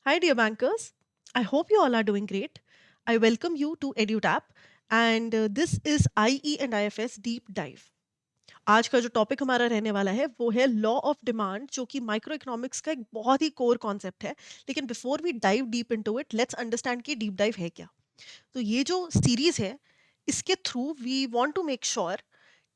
Hi, dear bankers. I hope you all are doing great. I welcome you to EduTap, and this is IE and IFS Deep Dive. आज का जो topic हमारा रहने वाला है वो है लॉ ऑफ डिमांड, जो कि माइक्रो इकोनॉमिक्स का एक बहुत ही कोर कॉन्सेप्ट है. लेकिन before we dive deep into it, let's understand कि डीप डाइव है क्या. तो ये जो सीरीज है, इसके through we want to make sure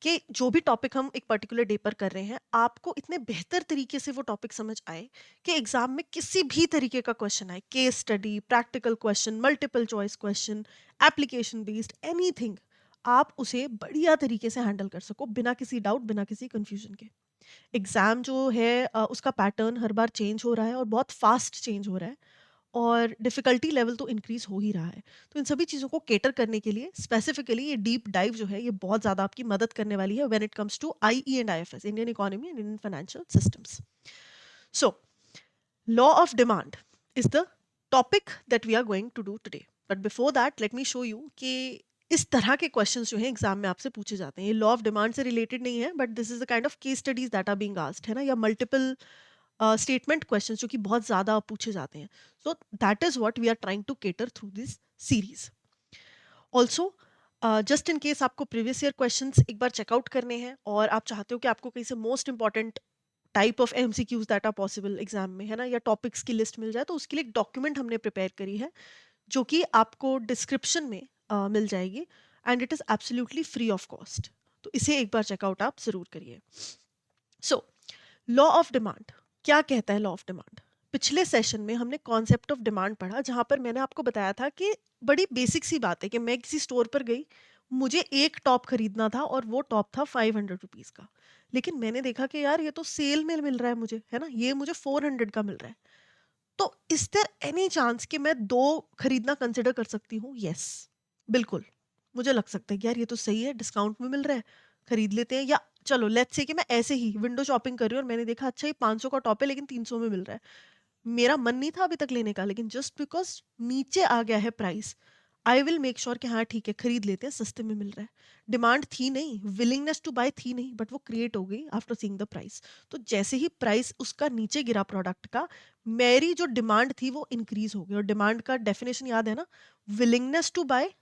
कि जो भी टॉपिक हम एक पर्टिकुलर डे पर कर रहे हैं, आपको इतने बेहतर तरीके से वो टॉपिक समझ आए कि एग्जाम में किसी भी तरीके का क्वेश्चन आए, case study, practical question, multiple choice question, application based, anything, आप उसे बढ़िया तरीके से हैंडल कर सको बिना किसी डाउट, बिना किसी कंफ्यूजन के. एग्जाम जो है उसका पैटर्न हर बार चेंज हो रहा है और बहुत फास्ट चेंज हो रहा है, और डिफ़िकल्टी लेवल तो इंक्रीज़ हो ही रहा है. तो इन सभी चीज़ों को कैटर करने के लिए स्पेसिफ़िकली ये डीप डाइव जो है, ये बहुत ज़्यादा आपकी मदद करने वाली है when it comes to IE and IFS, Indian economy and Indian financial systems. So law of demand is the topic that we are going to do today. But before that let me show you कि इस तरह के questions जो हैं exam में आपसे पूछे जाते हैं. ये लॉ ऑफ डिमांड से रिलेटेड नहीं है, but this is the kind of case studies that are being asked, है ना, या मल्टीपल स्टेटमेंट क्वेश्चंस जो कि बहुत ज़्यादा पूछे जाते हैं. So that is what we are trying to cater through this series. Also just in case आपको प्रीवियस ईयर क्वेश्चंस एक बार चेकआउट करने हैं और आप चाहते हो कि आपको कहीं से most important type of MCQs that are possible exam में, है ना, या टॉपिक्स की लिस्ट मिल जाए, तो उसके लिए एक डॉक्यूमेंट हमने प्रिपेयर करी है जो कि आपको डिस्क्रिप्शन में मिल जाएगी, and it is absolutely free of cost. तो इसे एक बार चेकआउट आप ज़रूर करिए. सो लॉ ऑफ डिमांड क्या कहता है? लॉ ऑफ डिमांड, पिछले सेशन में हमने कॉन्सेप्ट ऑफ डिमांड पढ़ा, जहां पर मैंने आपको बताया था कि बड़ी बेसिक सी बात है कि मैं किसी स्टोर पर गई, मुझे एक टॉप खरीदना था और वो टॉप था 500 रुपीज़ का. लेकिन मैंने देखा कि यार ये तो सेल में मिल रहा है मुझे, है ना, ये मुझे 400 का मिल रहा है. तो इज देयर एनी चांस कि मैं दो खरीदना कंसिडर कर सकती हूँ? यस, बिल्कुल. मुझे लग सकता है कि यार ये तो सही है, डिस्काउंट में मिल रहा है, खरीद लेते हैं. या चलो लेट्स से कि मैं ऐसे ही विंडो शॉपिंग कर रही हूँ और मैंने देखा अच्छा ये 500 का टॉप है लेकिन 300 में मिल रहा है. मेरा मन नहीं था अभी तक लेने का, लेकिन जस्ट बिकॉज नीचे आ गया है price, I will make sure कि हाँ ठीक है, खरीद लेते हैं, सस्ते में मिल रहा है. डिमांड थी नहीं, विलिंगनेस टू बाय थी नहीं, बट वो क्रिएट हो गई आफ्टर सीइंग द प्राइस. तो जैसे ही प्राइस उसका नीचे गिरा प्रोडक्ट का, मेरी जो डिमांड थी वो इंक्रीज हो गई. और डिमांड का डेफिनेशन याद है ना, willingness to buy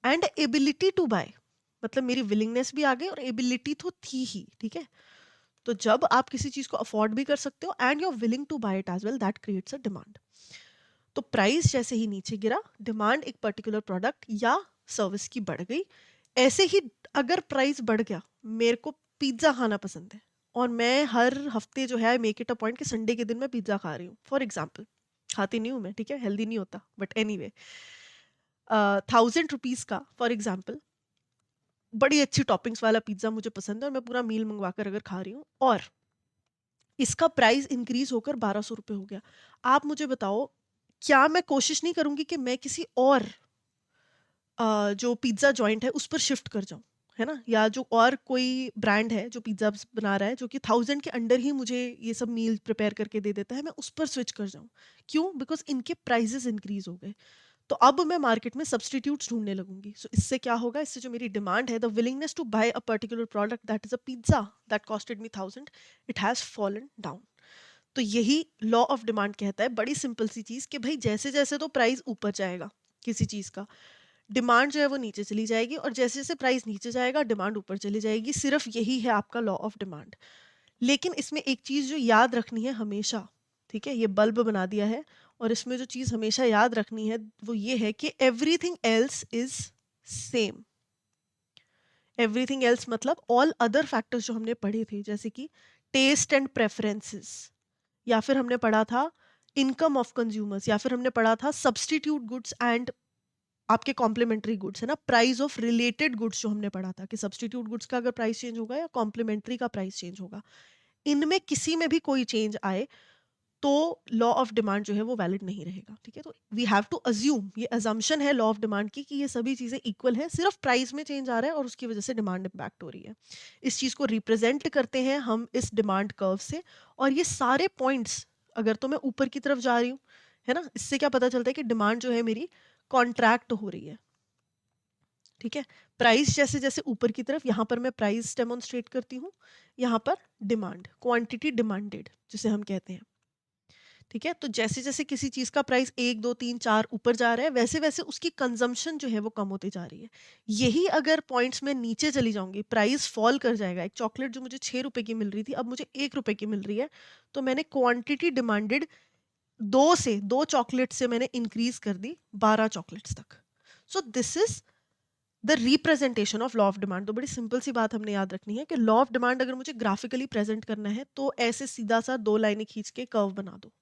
and ability to buy. मतलब मेरी विलिंगनेस भी आ गई और एबिलिटी तो थी ही, ठीक है. तो जब आप किसी चीज को अफोर्ड भी कर सकते हो and you are willing to buy it as well, that creates a demand. तो प्राइस जैसे ही नीचे गिरा, डिमांड एक पर्टिकुलर प्रोडक्ट या सर्विस की बढ़ गई. ऐसे ही अगर प्राइस बढ़ गया, मेरे को पिज्ज़ा खाना पसंद है और मैं हर हफ्ते जो है मेक इट अ पॉइंट कि संडे के दिन मैं पिज्ज़ा खा रही हूँ, फॉर एग्जाम्पल. खाती नहीं हूँ मैं, ठीक है, हेल्दी नहीं होता, बट एनी वे, 1000 रुपीज़ का फॉर एग्जाम्पल बड़ी अच्छी टॉपिंग्स वाला पिज्ज़ा मुझे पसंद है और मैं पूरा मील मंगवा कर अगर खा रही हूँ, और इसका प्राइस इंक्रीज होकर 1200 रुपये हो गया. आप मुझे बताओ, क्या मैं कोशिश नहीं करूंगी कि मैं किसी और जो पिज्ज़ा जॉइंट है उस पर शिफ्ट कर जाऊँ, है ना, या जो और कोई ब्रांड है जो पिज्ज़ा बना रहा है जो कि 1000 के अंडर ही मुझे ये सब मील प्रिपेयर करके दे देता है, मैं उस पर स्विच कर जाऊँ? क्यों? बिकॉज इनके प्राइजेस इंक्रीज हो गए. तो अब मैं मार्केट में सब्सटीट्यूट्स ढूंढने लगूंगी. सो इससे क्या होगा? इससे जो मेरी डिमांड है, the willingness to buy a particular product that is a pizza that costed me 1000, it has fallen down. तो यही लॉ ऑफ डिमांड कहता है, बड़ी सिंपल सी चीज़, कि भाई जैसे जैसे तो प्राइस ऊपर जाएगा किसी चीज़ का, डिमांड जो है वो नीचे चली जाएगी, और जैसे जैसे प्राइस नीचे जाएगा डिमांड ऊपर चली जाएगी. सिर्फ यही है आपका लॉ ऑफ डिमांड. लेकिन इसमें एक चीज़ जो याद रखनी है हमेशा, ठीक है, ये बल्ब बना दिया है, और इसमें जो चीज़ हमेशा याद रखनी है वो ये है कि everything else is same. Everything else मतलब ऑल अदर फैक्टर्स जो हमने पढ़े थे, जैसे कि टेस्ट एंड प्रेफरेंसेस, या फिर हमने पढ़ा था इनकम ऑफ कंज्यूमर्स, या फिर हमने पढ़ा था सब्सटीट्यूट गुड्स एंड आपके कॉम्प्लीमेंट्री गुड्स, है ना, प्राइस ऑफ रिलेटेड गुड्स जो हमने पढ़ा था कि सब्सटीट्यूट गुड्स का अगर प्राइस चेंज होगा या कॉम्प्लीमेंट्री का प्राइस चेंज होगा, इनमें किसी में भी कोई चेंज आए तो लॉ ऑफ डिमांड जो है वो वैलिड नहीं रहेगा, ठीक है. तो वी हैव टू अज्यूम, ये अजम्पशन है लॉ ऑफ डिमांड की, कि ये सभी चीज़ें इक्वल है, सिर्फ प्राइस में चेंज आ रहा है और उसकी वजह से डिमांड इम्पैक्ट हो रही है. इस चीज़ को रिप्रेजेंट करते हैं हम इस डिमांड कर्व से. और ये सारे पॉइंट्स, अगर तो मैं ऊपर की तरफ जा रही हूँ, है ना, इससे क्या पता चलता है कि डिमांड जो है मेरी कॉन्ट्रैक्ट हो रही है, ठीक है. प्राइस जैसे जैसे ऊपर की तरफ, यहाँ पर मैं प्राइस डेमोन्स्ट्रेट करती हूँ, यहाँ पर डिमांड, क्वांटिटी डिमांडेड जिसे हम कहते हैं, ठीक है, तो जैसे जैसे किसी चीज का प्राइस 1 2 3 4 ऊपर जा रहा है, वैसे वैसे उसकी कंजम्पशन जो है वो कम होती जा रही है। यही अगर पॉइंट्स में नीचे चली जाऊंगी, प्राइस फॉल कर जाएगा, एक चॉकलेट जो मुझे 6 रुपए की मिल रही थी अब मुझे 1 रुपए की मिल रही है, तो मैंने क्वांटिटी डिमांडेड 2 चॉकलेट से मैंने इंक्रीज कर दी 12 चॉकलेट्स तक। So this is the representation of law of demand. तो बड़ी सिंपल सी बात हमने याद रखनी है कि लॉ ऑफ डिमांड अगर मुझे ग्राफिकली प्रेजेंट करना है तो ऐसे सीधा सा 2 लाइनें खींच के कर्व बना दो।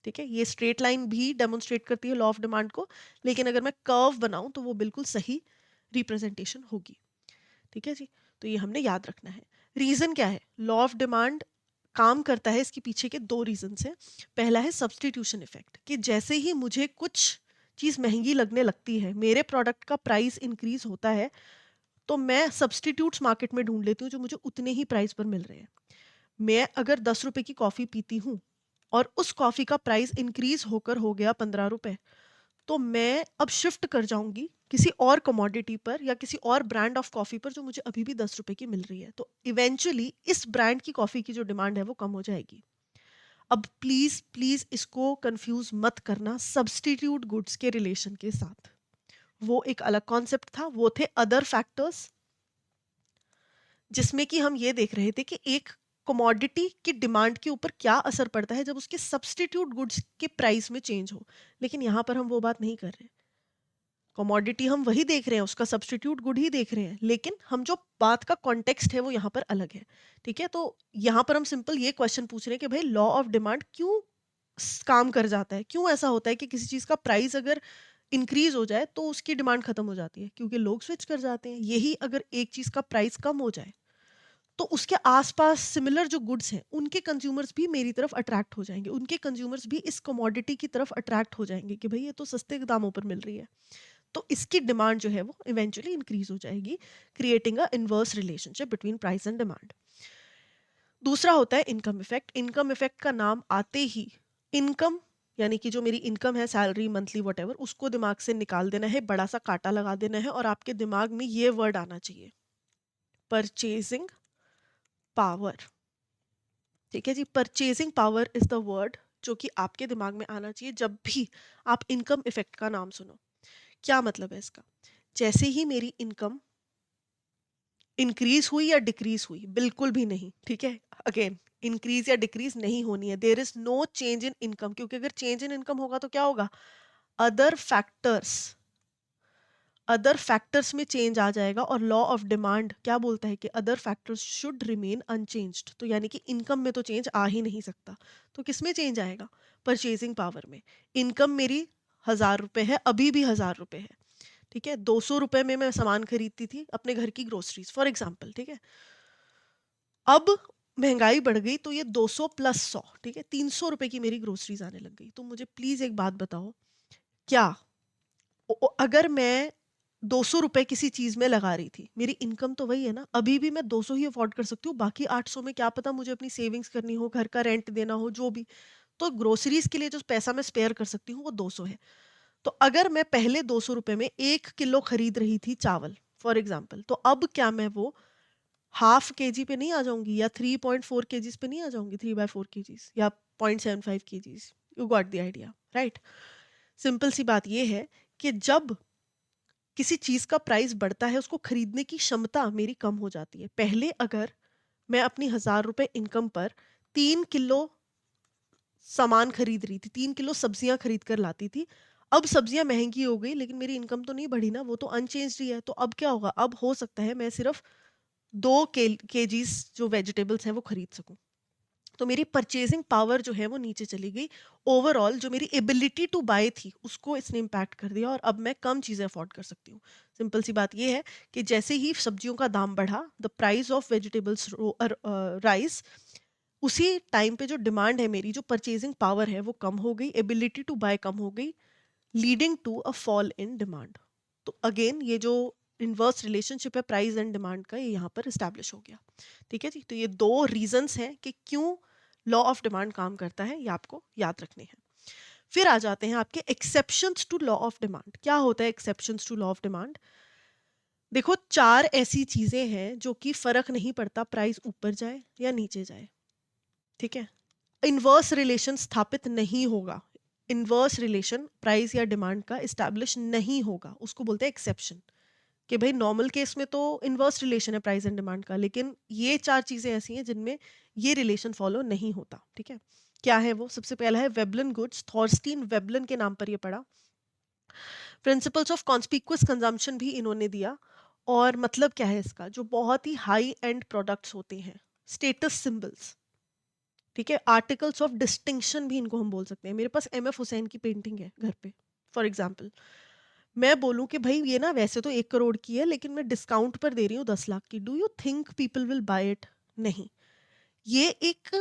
ठीक है, ये स्ट्रेट लाइन भी डेमोन्स्ट्रेट करती है लॉ ऑफ डिमांड को, लेकिन अगर मैं कर्व बनाऊं तो वो बिल्कुल सही रिप्रेजेंटेशन होगी। ठीक है जी, तो ये हमने याद रखना है। रीजन क्या है, लॉ ऑफ डिमांड काम करता है, इसके पीछे के 2 रीजंस हैं। पहला है सब्सटीट्यूशन इफेक्ट, कि जैसे ही मुझे कुछ चीज महंगी लगने लगती है, मेरे प्रोडक्ट का प्राइस इंक्रीज होता है, तो मैं सब्सटीट्यूट्स मार्केट में ढूंढ लेती हूँ जो मुझे उतने ही प्राइस पर मिल रहे हैं। मैं अगर 10 रुपए की कॉफी पीती हूँ और उस कॉफी का प्राइस इंक्रीज होकर हो गया 15 रुपए, तो मैं अब शिफ्ट कर जाऊंगी किसी और कमोडिटी पर या किसी और ब्रांड ऑफ कॉफी पर जो मुझे अभी भी 10 रुपए की मिल रही है, तो इवेंचुअली इस ब्रांड की कॉफी की जो डिमांड है वो कम हो जाएगी। अब प्लीज प्लीज इसको कंफ्यूज मत करना सब्स्टिट्यूट गुड्स के रिलेशन के साथ। वो एक अलग कॉन्सेप्ट था, वो थे अदर फैक्टर्स, जिसमें कि हम ये देख रहे थे कि एक कमोडिटी की डिमांड के ऊपर क्या असर पड़ता है जब उसके सब्स्टिट्यूट गुड्स के प्राइस में चेंज हो। लेकिन यहाँ पर हम वो बात नहीं कर रहे, कमोडिटी हम वही देख रहे हैं, उसका सब्स्टिट्यूट गुड ही देख रहे हैं, लेकिन हम जो बात का कॉन्टेक्स्ट है वो यहाँ पर अलग है। ठीक है, तो यहाँ पर हम सिंपल ये क्वेश्चन पूछ रहे हैं कि भाई लॉ ऑफ डिमांड क्यों काम कर जाता है, क्यों ऐसा होता है कि किसी चीज़ का प्राइस अगर इंक्रीज हो जाए तो उसकी डिमांड खत्म हो जाती है, क्योंकि लोग स्विच कर जाते हैं। यही अगर एक चीज़ का प्राइस कम हो जाए तो उसके आसपास सिमिलर जो गुड्स हैं उनके कंज्यूमर्स भी मेरी तरफ अट्रैक्ट हो जाएंगे, उनके कंज्यूमर्स भी इस कमोडिटी की तरफ अट्रैक्ट हो जाएंगे कि भाई ये तो सस्ते दामों पर मिल रही है, तो इसकी डिमांड जो है वो इवेंचुअली इंक्रीज हो जाएगी, creating a inverse relationship between price and demand. दूसरा होता है इनकम इफेक्ट। इनकम इफेक्ट का नाम आते ही इनकम यानी कि जो मेरी इनकम है, सैलरी, मंथली, वट उसको दिमाग से निकाल देना है, बड़ा सा कांटा लगा देना है और आपके दिमाग में ये वर्ड आना चाहिए, परचेजिंग पावर। ठीक है जी, purchasing power is the word जो कि आपके दिमाग में आना चाहिए जब भी आप इनकम इफेक्ट का नाम सुनो। क्या मतलब है इसका, जैसे ही मेरी इनकम इंक्रीज हुई या डिक्रीज हुई, बिल्कुल भी नहीं, ठीक है, अगेन इंक्रीज या डिक्रीज नहीं होनी है, there is no change in income, क्योंकि अगर चेंज इन इनकम होगा तो क्या होगा, अदर फैक्टर्स अदर फैक्टर्स में चेंज आ जाएगा, और लॉ ऑफ डिमांड क्या बोलता है कि other factors should remain unchanged, तो यानी कि इनकम में तो चेंज आ ही नहीं सकता, तो किस में चेंज आएगा, परचेजिंग पावर में। इनकम मेरी 1000 रुपए है, अभी भी 1000 रुपए है, ठीक है, 200 रुपए में मैं सामान खरीदती थी अपने घर की ग्रोसरीज फॉर एग्जाम्पल, ठीक है, अब महंगाई बढ़ गई तो ये 200 प्लस 100, ठीक है, 300 रुपए की मेरी ग्रोसरीज आने लग गई। तो मुझे प्लीज एक बात बताओ, क्या अगर मैं 200 रुपए किसी चीज में लगा रही थी, मेरी इनकम तो वही है ना, अभी भी मैं 200 ही अफोर्ड कर सकती हूँ, बाकी 800 में क्या पता मुझे अपनी सेविंग्स करनी हो, घर का रेंट देना हो, जो भी, तो ग्रोसरीज के लिए जो पैसा मैं स्पेयर कर सकती हूँ वो 200 है। तो अगर मैं पहले 200 रुपए में 1 किलो खरीद रही थी चावल फॉर एग्जाम्पल, तो अब क्या मैं वो हाफ केजी पे नहीं आ जाऊंगी, या 3.4 केजीज पे नहीं आ जाऊंगी, 3/4 केजीज या 0.75 KGs. You got the idea, right. Simple सी बात यह है कि जब किसी चीज का प्राइस बढ़ता है, उसको खरीदने की क्षमता मेरी कम हो जाती है। पहले अगर मैं अपनी 1000 रुपए इनकम पर 3 किलो सामान खरीद रही थी, 3 किलो सब्जियां खरीद कर लाती थी, अब सब्जियां महंगी हो गई लेकिन मेरी इनकम तो नहीं बढ़ी ना, वो तो अनचेंज्ड ही है, तो अब क्या होगा, अब हो सकता है मैं सिर्फ 2 केजीज जो वेजिटेबल्स हैं वो खरीद सकूं, तो मेरी परचेजिंग पावर जो है वो नीचे चली गई। ओवरऑल जो मेरी एबिलिटी टू बाय थी उसको इसने इम्पैक्ट कर दिया, और अब मैं कम चीज़ें अफोर्ड कर सकती हूँ। सिंपल सी बात ये है कि जैसे ही सब्जियों का दाम बढ़ा, the price of vegetables rise, उसी टाइम पे जो डिमांड है, मेरी जो परचेजिंग पावर है वो कम हो गई, एबिलिटी टू बाय कम हो गई, leading to a fall in demand. तो अगेन ये जो इनवर्स रिलेशनशिप है प्राइस एंड डिमांड का, ये यहाँ पर इस्टेब्लिश हो गया। ठीक है जी, तो ये 2 रीजंस हैं कि क्यों लॉ ऑफ डिमांड काम करता है, ये आपको याद रखने हैं। फिर आ जाते हैं आपके exceptions to law of demand. क्या होता है exceptions to law of demand? देखो, 4 ऐसी चीजें हैं जो कि फर्क नहीं पड़ता प्राइस ऊपर जाए या नीचे जाए, ठीक है, इनवर्स रिलेशन स्थापित नहीं होगा, इनवर्स रिलेशन प्राइस या डिमांड का इस्टेब्लिश नहीं होगा, उसको बोलते हैं एक्सेप्शन। कि भाई नॉर्मल केस में तो इनवर्स रिलेशन है प्राइस एंड डिमांड का, लेकिन ये 4 चीजें ऐसी हैं जिनमें ये रिलेशन फॉलो नहीं होता। ठीक है, क्या है वो? सबसे पहला है वेबलन गुड्स, थॉर्स्टीन वेबलन के नाम पर ये पड़ा। प्रिंसिपल्स ऑफ कॉन्स्पिक्वस कंजम्पशन भी इन्होंने दिया। और मतलब क्या है इसका? जो बहुत ही हाई एंड प्रोडक्ट्स होते हैं, स्टेटस सिंबल्स, ठीक है, आर्टिकल्स ऑफ डिस्टिंक्शन भी इनको हम बोल सकते हैं। मेरे पास एम एफ हुसैन की पेंटिंग है घर पे, फॉर एग्जाम्पल, मैं बोलूं कि भाई ये ना वैसे तो 1 करोड़ की है, लेकिन मैं डिस्काउंट पर दे रही हूँ 10 लाख की, do you think people will buy it? नहीं। ये एक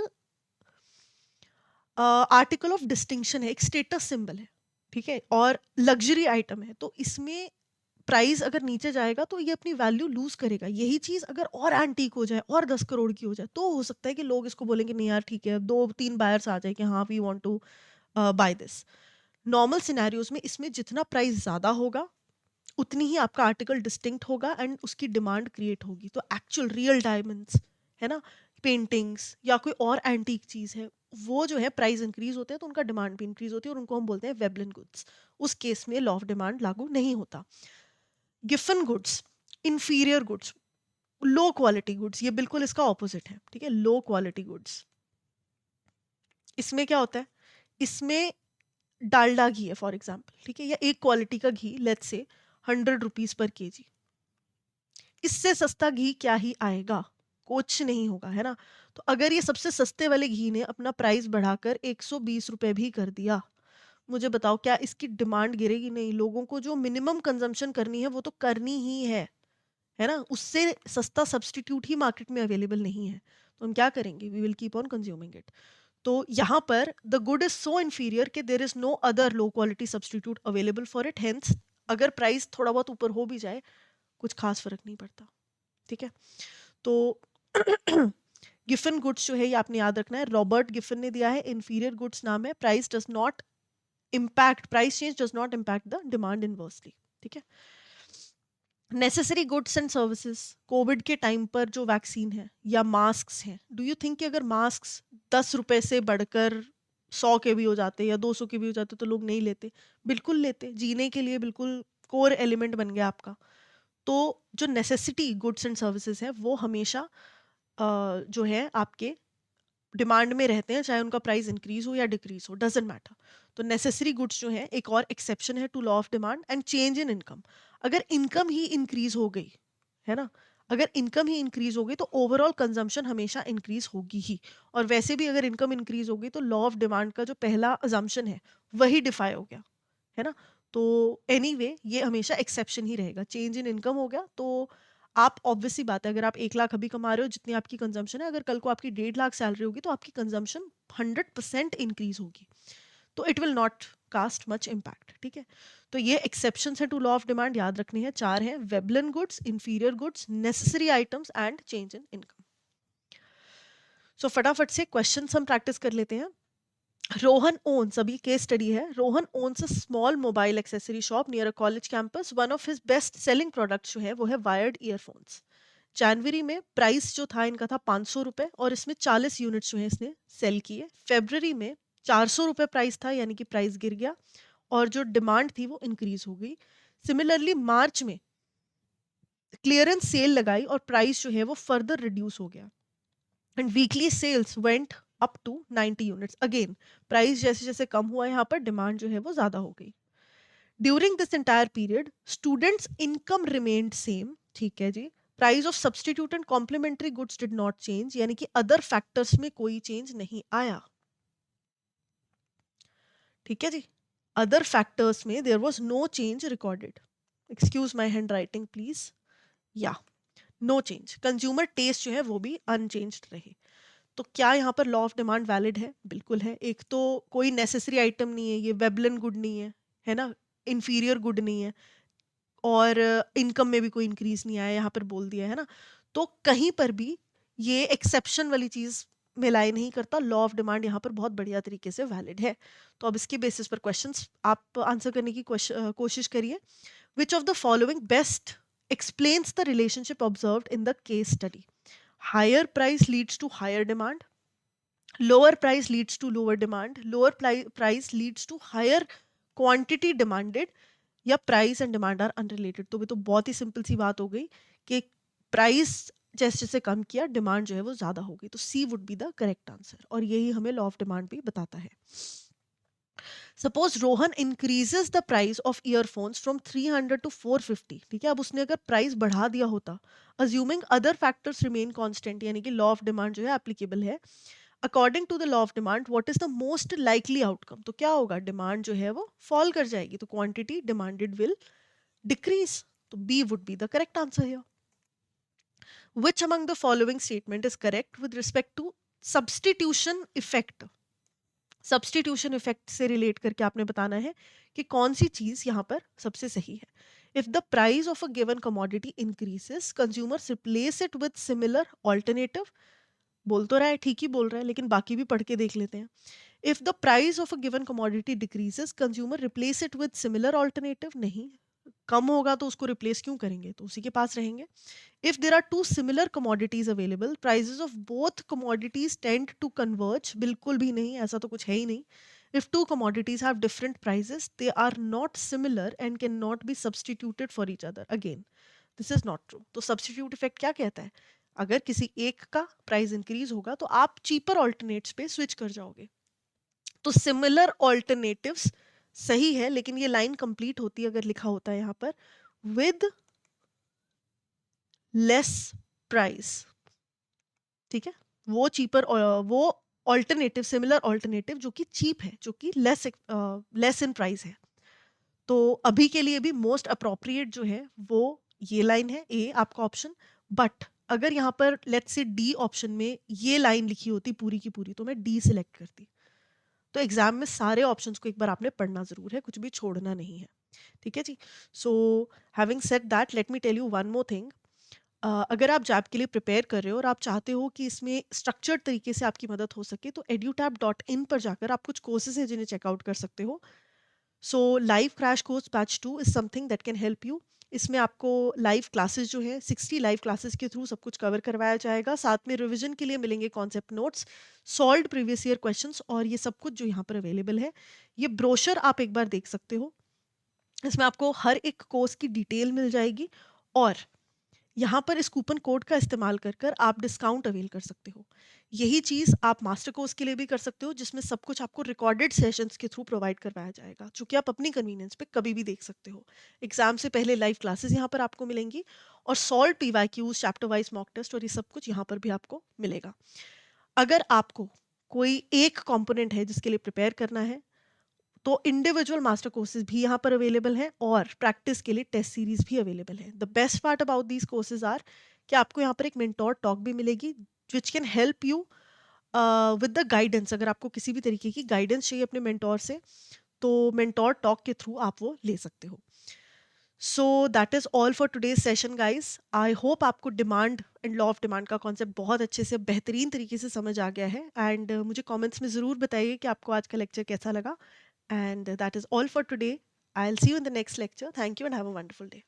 आर्टिकल ऑफ डिस्टिंक्शन है, एक स्टेटस सिंबल है, ठीक है, और लग्जरी आइटम है, तो इसमें प्राइस अगर नीचे जाएगा तो ये अपनी वैल्यू लूज करेगा। यही चीज अगर और एंटीक हो जाए और 10 करोड़ की हो जाए, तो हो सकता है कि लोग इसको बोलेंगे नहीं यार ठीक है, 2-3 बायर्स आ जाए कि हाँ we want to buy this. Normal scenarios में इसमें जितना प्राइस ज्यादा होगा उतनी ही आपका आर्टिकल डिस्टिंक्ट होगा एंड उसकी डिमांड क्रिएट होगी। तो एक्चुअल रियल डायमंड्स है ना, पेंटिंग्स या कोई और एंटीक चीज है, वो जो है प्राइस इंक्रीज होते हैं तो उनका डिमांड भी इंक्रीज होती है, और उनको हम बोलते हैं वेबलिन गुड्स। उस केस में लॉ ऑफ डिमांड लागू नहीं होता। Giffen goods, inferior goods, low quality goods, ये बिल्कुल इसका ऑपोजिट है। ठीक है, लो क्वालिटी गुड्स, इसमें क्या होता है? इसमें डालडा घी है फॉर एग्जाम्पल, ठीक है, या एक क्वालिटी का घी, let's say 100 rupees per kg, इससे सस्ता घी क्या ही आएगा? कुछ नहीं होगा, है ना। तो अगर ये सबसे सस्ते वाले घी ने अपना प्राइस बढ़ाकर 120 रुपए भी कर दिया, मुझे बताओ क्या इसकी डिमांड गिरेगी? नहीं। लोगों को जो मिनिमम कंजम्पशन करनी है वो तो करनी ही है ना। उससे सस्ता सब्सटीट्यूट ही मार्केट में अवेलेबल नहीं है, तो हम क्या करेंगे? We will keep on consuming it. तो यहाँ पर the good is so inferior कि there is no other low quality substitute available for it, hence अगर प्राइस थोड़ा बहुत ऊपर हो भी जाए कुछ खास फर्क नहीं पड़ता। ठीक है, तो गिफन गुड्स जो है ये आपने याद रखना है, रॉबर्ट गिफन ने दिया है, इन्फीरियर गुड्स नाम है, price does not impact, price change does not impact the demand inversely. ठीक है, necessary goods and services, Covid के टाइम पर जो वैक्सीन है या मास्क हैं, डू यू थिंक कि अगर मास्क 10 रुपए से बढ़कर 100 के भी हो जाते या 200 के भी हो जाते तो लोग नहीं लेते? बिल्कुल लेते, जीने के लिए बिल्कुल कोर एलिमेंट बन गया आपका। तो जो नेसेसिटी गुड्स एंड सर्विसेज है वो हमेशा जो है आपके डिमांड में रहते हैं, चाहे उनका प्राइस इंक्रीज हो या डिक्रीज हो, डजेंट मैटर। तो नेसेसरी गुड्स जो है एक और एक्सेप्शन है to law of demand. And change in income, अगर इनकम ही इंक्रीज हो गई, है ना, अगर इनकम ही इंक्रीज हो गई तो ओवरऑल कंजम्पशन हमेशा इंक्रीज होगी ही। और वैसे भी अगर इनकम इंक्रीज हो गई तो लॉ ऑफ डिमांड का जो पहला अजम्पशन है वही डिफाई हो गया, है ना। तो एनीवे ये हमेशा एक्सेप्शन ही रहेगा। चेंज इन इनकम हो गया तो आप ऑब्वियसली बात है, अगर आप 1 लाख अभी कमा रहे हो जितनी आपकी कंजम्पशन है, अगर कल को आपकी 1.5 लाख सैलरी होगी तो आपकी कंजम्पशन 100% इंक्रीज होगी, तो it will not cast much impact. ठीक है, तो ये एक्सेप्शन है टू लॉ ऑफ डिमांड, याद रखने हैं। 4 हैं, Veblen goods, inferior goods, necessary items and change in income. So फटाफट से क्वेश्चन हम प्रैक्टिस कर लेते हैं। रोहन owns, अभी केस स्टडी है, Rohan owns a small mobile accessory shop near a college campus. One of his best selling products जो है वो है वायर्ड ईयरफोन्स। जनवरी में प्राइस जो था इनका था 500 रुपए और इसमें 40 यूनिट्स जो है इसने सेल किए। फेब्रवरी में 400 रुपए प्राइस था, यानी कि प्राइस गिर गया और जो डिमांड थी वो इंक्रीज हो गई। सिमिलरली मार्च में क्लियरेंस सेल लगाई और प्राइस जो है वो फर्दर रिड्यूस हो गया and weekly sales went up to 90 units. Again price जैसे जैसे कम हुआ यहाँ पर डिमांड जो है वो ज्यादा हो गई। During this entire period students income remained same. ठीक है जी, price of substitute and complementary goods did not change, यानी कि अदर फैक्टर्स में कोई चेंज नहीं आया। ठीक है जी, अदर फैक्टर्स में there was no change recorded. Excuse my hand writing please. या नो चेंज। कंज्यूमर टेस्ट जो है वो भी अनचेंज्ड रहे। तो क्या यहाँ पर लॉ ऑफ डिमांड वैलिड है? बिल्कुल है। एक तो कोई नेसेसरी आइटम नहीं है, ये वेबलन गुड नहीं है ना, इंफीरियर गुड नहीं है, और इनकम में भी कोई इंक्रीज नहीं आया यहाँ पर बोल दिया है ना। तो कहीं पर भी ये एक्सेप्शन वाली चीज में लाई नहीं करता। लॉ ऑफ डिमांड यहाँ पर बहुत बढ़िया तरीके से वैलिड है। तो अब इसके बेसिस पर क्वेश्चंस आप आंसर करने की कोशिश करिए। Which of the following best explains the relationship observed in the case study? Higher price leads to higher demand, lower price leads to lower demand, lower price leads to higher quantity demanded, या price and demand are unrelated. तो भी तो बहुत ही simple सी बात हो गई कि प्राइस जैसे जैसे कम किया, डिमांड जो है वो ज़्यादा हो गई। तो C would be the correct answer, और यही हमें लॉ ऑफ डिमांड भी बताता है। Suppose Rohan increases the price of earphones from 300 to 450, ठीक है। अब उसने अगर प्राइस बढ़ा दिया होता, assuming other factors remain constant, यानी कि लॉ ऑफ डिमांड जो है एप्लीकेबल है। According to the law of demand what is the most likely outcome, तो क्या होगा, डिमांड जो है वो फॉल कर जाएगी, तो क्वांटिटी डिमांडेड विल डिक्रीज। तो B would be the correct answer here. Which among the following statement is correct with respect to substitution effect? Substitution effect से रिलेट करके आपने बताना है कि कौन सी चीज यहाँ पर सबसे सही है। If the price of a given commodity increases, consumers replace it with similar alternative. बोल तो रहा है, ठीक ही बोल रहा है, लेकिन बाकी भी पढ़ के देख लेते हैं। If the price of a given commodity decreases, consumer replace it with similar alternative. नहीं, कम होगा तो उसको रिप्लेस क्यों करेंगे, तो उसी के पास रहेंगे। If there are two similar commodities available, prices of both commodities tend to converge. बिल्कुल भी नहीं, ऐसा तो कुछ है ही नहीं। If two commodities have different prices, they are not similar and cannot be substituted for each other. Again, this is not true. तो substitute effect क्या कहता है, अगर किसी एक का प्राइस इंक्रीज होगा तो आप चीपर ऑल्टरनेट्स पे स्विच कर जाओगे। तो सिमिलर ऑल्टरनेटिव्स सही है, लेकिन ये लाइन कंप्लीट होती है अगर लिखा होता है यहाँ पर विद लेस प्राइस, ठीक है। वो चीपर, वो ऑल्टरनेटिव, सिमिलर ऑल्टरनेटिव जो कि चीप है, जो कि लेस इन प्राइस है। तो अभी के लिए भी मोस्ट अप्रोप्रिएट जो है वो ये लाइन है, ए आपका ऑप्शन। बट अगर यहाँ पर लेट्स से डी ऑप्शन में ये लाइन लिखी होती पूरी की पूरी, तो मैं डी सिलेक्ट करती। तो एग्जाम में सारे ऑप्शंस को एक बार आपने पढ़ना जरूर है, कुछ भी छोड़ना नहीं है, ठीक है जी। So having said that, let me tell you one more thing. अगर आप जैब के लिए प्रिपेयर कर रहे हो और आप चाहते हो कि इसमें स्ट्रक्चर्ड तरीके से आपकी मदद हो सके, तो edutap.in पर जाकर आप कुछ कोर्सेज हैं जिन्हें चेकआउट कर सकते हो। सो live crash course batch 2 is something that can help you. इसमें आपको लाइव क्लासेस जो है 60 लाइव क्लासेस के थ्रू सब कुछ कवर करवाया जाएगा। साथ में रिविजन के लिए मिलेंगे concept notes, solved previous year questions, और ये सब कुछ जो यहाँ पर अवेलेबल है। ये ब्रोशर आप एक बार देख सकते हो, इसमें आपको हर एक कोर्स की डिटेल मिल जाएगी, और यहाँ पर इस कूपन कोड का इस्तेमाल कर कर आप डिस्काउंट अवेल कर सकते हो। यही चीज़ आप मास्टर कोर्स के लिए भी कर सकते हो, जिसमें सब कुछ आपको रिकॉर्डेड सेशंस के थ्रू प्रोवाइड करवाया जाएगा, जो कि आप अपनी कन्वीनियंस पे कभी भी देख सकते हो। एग्जाम से पहले लाइव क्लासेस यहाँ पर आपको मिलेंगी, और solve PYQs, chapter wise mock test, और ये सब कुछ यहाँ पर भी आपको मिलेगा। अगर आपको कोई एक कंपोनेंट है जिसके लिए प्रिपेयर करना है, तो इंडिविजुअल मास्टर कोर्सेज भी यहाँ पर अवेलेबल हैं, और प्रैक्टिस के लिए टेस्ट सीरीज भी अवेलेबल है। The best part about these courses are कि आपको यहाँ पर एक मेंटोर टॉक भी मिलेगी, which can help you with the guidance. अगर आपको किसी भी तरीके की गाइडेंस चाहिए अपने मेंटोर से, तो मेंटोर टॉक के थ्रू आप वो ले सकते हो। So that is all for today's session guys. I hope आपको demand and law of demand का कॉन्सेप्ट बहुत अच्छे से, बेहतरीन तरीके से समझ आ गया है। एंड मुझे कॉमेंट्स में ज़रूर बताइए कि आपको आज का लेक्चर कैसा लगा। And that is all for today. I'll see you in the next lecture. Thank you and have a wonderful day.